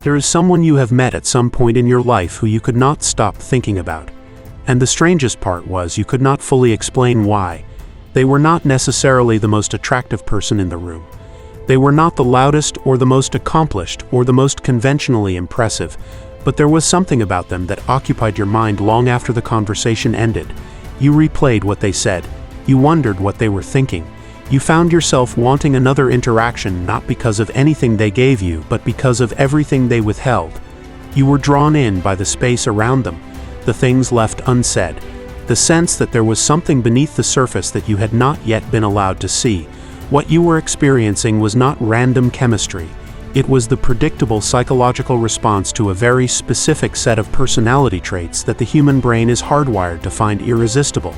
There is someone you have met at some point in your life who you could not stop thinking about. And the strangest part was you could not fully explain why. They were not necessarily the most attractive person in the room. They were not the loudest or the most accomplished or the most conventionally impressive, but there was something about them that occupied your mind long after the conversation ended. You replayed what they said. You wondered what they were thinking. You found yourself wanting another interaction not because of anything they gave you, but because of everything they withheld. You were drawn in by the space around them, the things left unsaid, the sense that there was something beneath the surface that you had not yet been allowed to see. What you were experiencing was not random chemistry. It was the predictable psychological response to a very specific set of personality traits that the human brain is hardwired to find irresistible.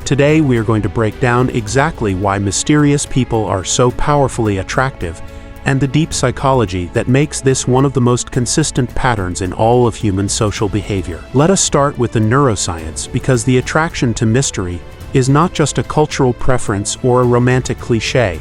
Today we are going to break down exactly why mysterious people are so powerfully attractive and the deep psychology that makes this one of the most consistent patterns in all of human social behavior. Let us start with the neuroscience, because the attraction to mystery is not just a cultural preference or a romantic cliché.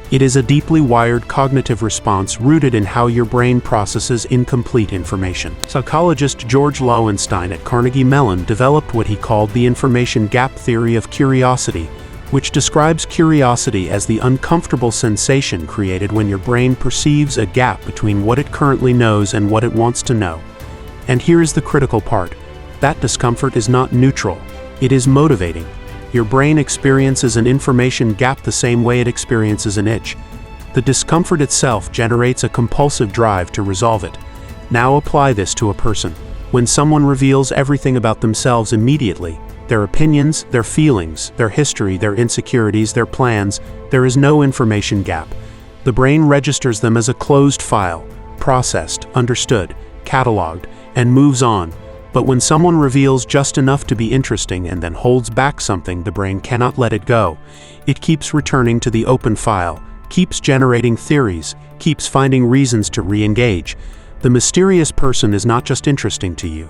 It is a deeply wired cognitive response rooted in how your brain processes incomplete information. Psychologist George Lowenstein at Carnegie Mellon developed what he called the information gap theory of curiosity, which describes curiosity as the uncomfortable sensation created when your brain perceives a gap between what it currently knows and what it wants to know. And here is the critical part. That discomfort is not neutral. It is motivating. Your brain experiences an information gap the same way it experiences an itch. The discomfort itself generates a compulsive drive to resolve it. Now apply this to a person. When someone reveals everything about themselves immediately, their opinions, their feelings, their history, their insecurities, their plans, there is no information gap. The brain registers them as a closed file, processed, understood, cataloged, and moves on. But when someone reveals just enough to be interesting and then holds back something, the brain cannot let it go. It keeps returning to the open file, keeps generating theories, keeps finding reasons to re-engage. The mysterious person is not just interesting to you.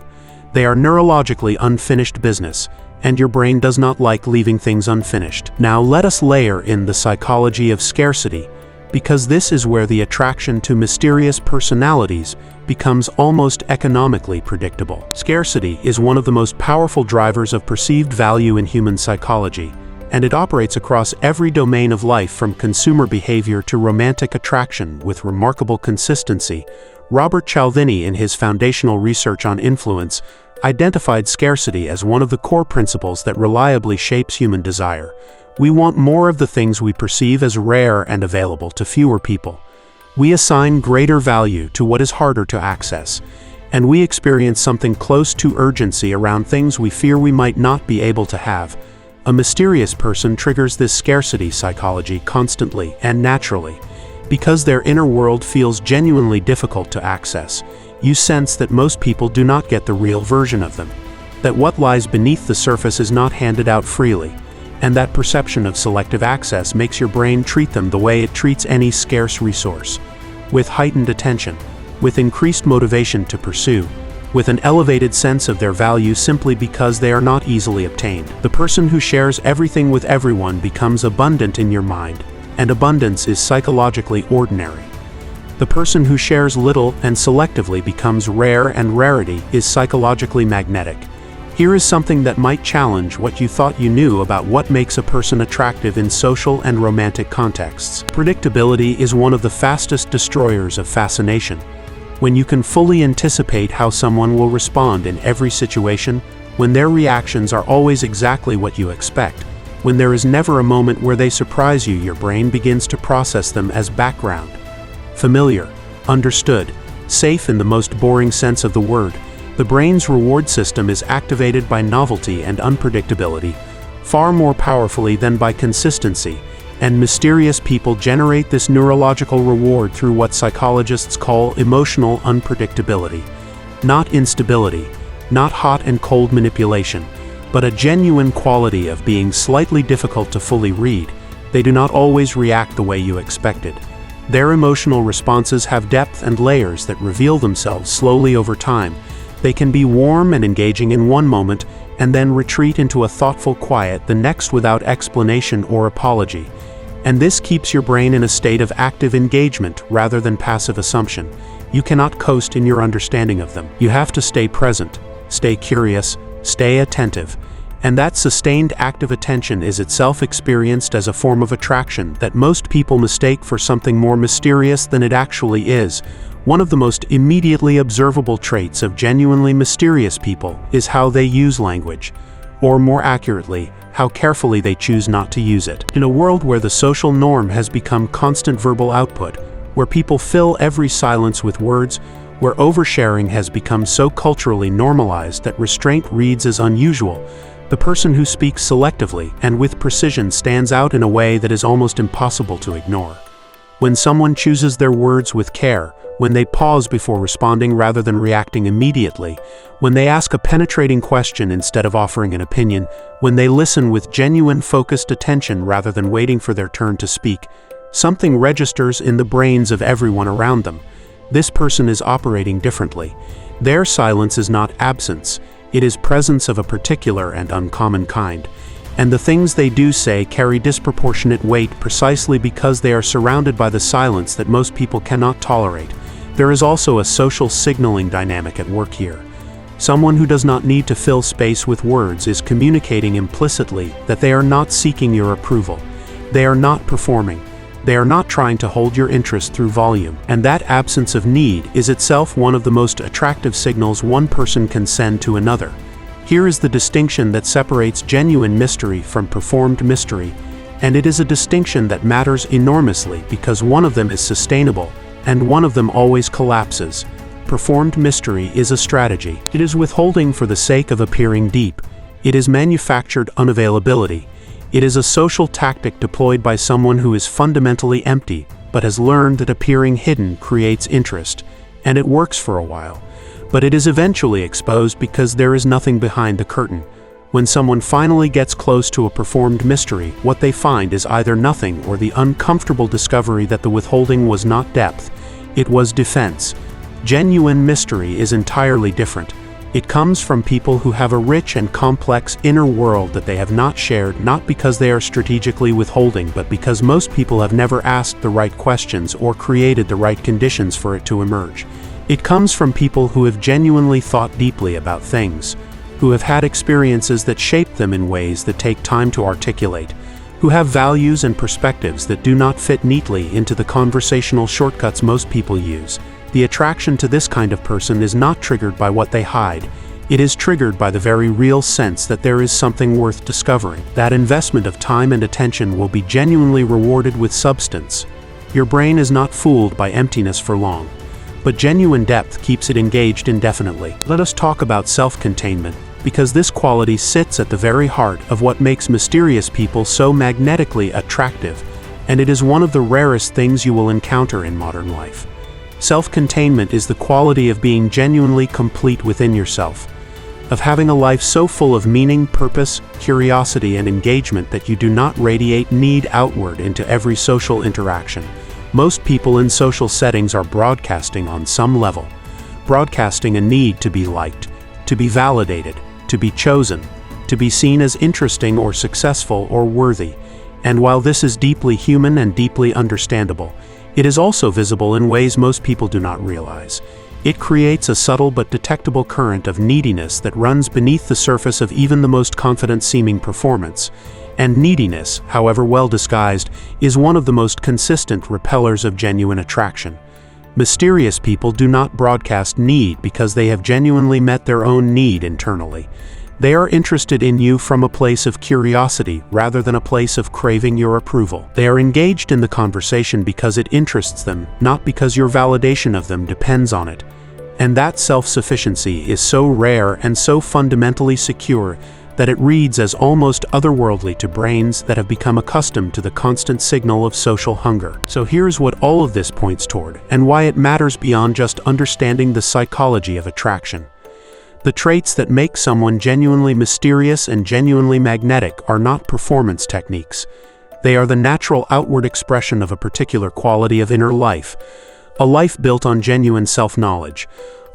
They are neurologically unfinished business, and your brain does not like leaving things unfinished. Now let us layer in the psychology of scarcity, because this is where the attraction to mysterious personalities becomes almost economically predictable. Scarcity is one of the most powerful drivers of perceived value in human psychology, and it operates across every domain of life from consumer behavior to romantic attraction with remarkable consistency. Robert Cialdini, in his foundational research on influence, identified scarcity as one of the core principles that reliably shapes human desire. We want more of the things we perceive as rare and available to fewer people. We assign greater value to what is harder to access, and we experience something close to urgency around things we fear we might not be able to have. A mysterious person triggers this scarcity psychology constantly and naturally. Because their inner world feels genuinely difficult to access, you sense that most people do not get the real version of them, that what lies beneath the surface is not handed out freely, and that perception of selective access makes your brain treat them the way it treats any scarce resource, with heightened attention, with increased motivation to pursue, with an elevated sense of their value simply because they are not easily obtained. The person who shares everything with everyone becomes abundant in your mind, and abundance is psychologically ordinary. The person who shares little and selectively becomes rare, and rarity is psychologically magnetic. Here is something that might challenge what you thought you knew about what makes a person attractive in social and romantic contexts. Predictability is one of the fastest destroyers of fascination. When you can fully anticipate how someone will respond in every situation, when their reactions are always exactly what you expect, when there is never a moment where they surprise you, your brain begins to process them as background. Familiar, understood, safe in the most boring sense of the word. The brain's reward system is activated by novelty and unpredictability, far more powerfully than by consistency, and mysterious people generate this neurological reward through what psychologists call emotional unpredictability. Not instability, not hot and cold manipulation, but a genuine quality of being slightly difficult to fully read. They do not always react the way you expected. Their emotional responses have depth and layers that reveal themselves slowly over time. They can be warm and engaging in one moment, and then retreat into a thoughtful quiet the next without explanation or apology. And this keeps your brain in a state of active engagement rather than passive assumption. You cannot coast in your understanding of them. You have to stay present, stay curious, stay attentive. And that sustained active attention is itself experienced as a form of attraction that most people mistake for something more mysterious than it actually is. One of the most immediately observable traits of genuinely mysterious people is how they use language, or more accurately, how carefully they choose not to use it. In a world where the social norm has become constant verbal output, where people fill every silence with words, where oversharing has become so culturally normalized that restraint reads as unusual, the person who speaks selectively and with precision stands out in a way that is almost impossible to ignore. When someone chooses their words with care, when they pause before responding rather than reacting immediately, when they ask a penetrating question instead of offering an opinion, when they listen with genuine focused attention rather than waiting for their turn to speak, something registers in the brains of everyone around them. This person is operating differently. Their silence is not absence. It is presence of a particular and uncommon kind, and the things they do say carry disproportionate weight precisely because they are surrounded by the silence that most people cannot tolerate. There is also a social signaling dynamic at work here. Someone who does not need to fill space with words is communicating implicitly that they are not seeking your approval. They are not performing. They are not trying to hold your interest through volume, and that absence of need is itself one of the most attractive signals one person can send to another. Here is the distinction that separates genuine mystery from performed mystery, and it is a distinction that matters enormously because one of them is sustainable, and one of them always collapses. Performed mystery is a strategy. It is withholding for the sake of appearing deep. It is manufactured unavailability. It is a social tactic deployed by someone who is fundamentally empty, but has learned that appearing hidden creates interest, and it works for a while. But it is eventually exposed because there is nothing behind the curtain. When someone finally gets close to a performed mystery, what they find is either nothing or the uncomfortable discovery that the withholding was not depth, it was defense. Genuine mystery is entirely different. It comes from people who have a rich and complex inner world that they have not shared, not because they are strategically withholding, but because most people have never asked the right questions or created the right conditions for it to emerge. It comes from people who have genuinely thought deeply about things, who have had experiences that shape them in ways that take time to articulate, who have values and perspectives that do not fit neatly into the conversational shortcuts most people use. The attraction to this kind of person is not triggered by what they hide. It is triggered by the very real sense that there is something worth discovering. That investment of time and attention will be genuinely rewarded with substance. Your brain is not fooled by emptiness for long, but genuine depth keeps it engaged indefinitely. Let us talk about self-containment, because this quality sits at the very heart of what makes mysterious people so magnetically attractive, and it is one of the rarest things you will encounter in modern life. Self-containment is the quality of being genuinely complete within yourself, of having a life so full of meaning, purpose, curiosity, and engagement that you do not radiate need outward into every social interaction. Most people in social settings are broadcasting on some level, broadcasting a need to be liked, to be validated, to be chosen, to be seen as interesting or successful or worthy. And while this is deeply human and deeply understandable, it is also visible in ways most people do not realize. It creates a subtle but detectable current of neediness that runs beneath the surface of even the most confident-seeming performance. And neediness, however well disguised, is one of the most consistent repellers of genuine attraction. Mysterious people do not broadcast need because they have genuinely met their own need internally. They are interested in you from a place of curiosity rather than a place of craving your approval. They are engaged in the conversation because it interests them, not because your validation of them depends on it. And that self-sufficiency is so rare and so fundamentally secure that it reads as almost otherworldly to brains that have become accustomed to the constant signal of social hunger. So here's what all of this points toward, and why it matters beyond just understanding the psychology of attraction. The traits that make someone genuinely mysterious and genuinely magnetic are not performance techniques. They are the natural outward expression of a particular quality of inner life, a life built on genuine self-knowledge,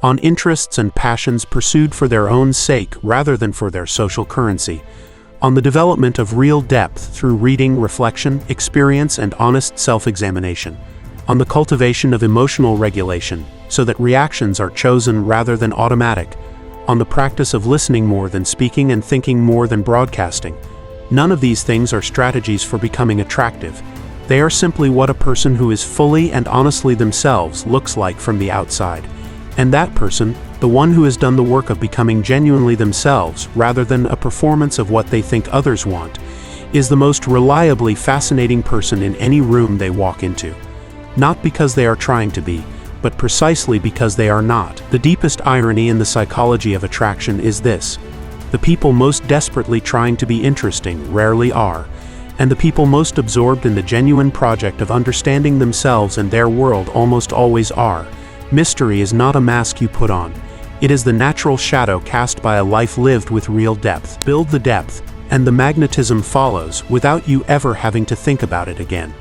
on interests and passions pursued for their own sake rather than for their social currency, on the development of real depth through reading, reflection, experience, and honest self-examination, on the cultivation of emotional regulation, so that reactions are chosen rather than automatic, on the practice of listening more than speaking and thinking more than broadcasting. None of these things are strategies for becoming attractive. They are simply what a person who is fully and honestly themselves looks like from the outside. And that person, the one who has done the work of becoming genuinely themselves rather than a performance of what they think others want, is the most reliably fascinating person in any room they walk into. Not because they are trying to be, but precisely because they are not. The deepest irony in the psychology of attraction is this: the people most desperately trying to be interesting rarely are, and the people most absorbed in the genuine project of understanding themselves and their world almost always are. Mystery is not a mask you put on. It is the natural shadow cast by a life lived with real depth. Build the depth, and the magnetism follows without you ever having to think about it again.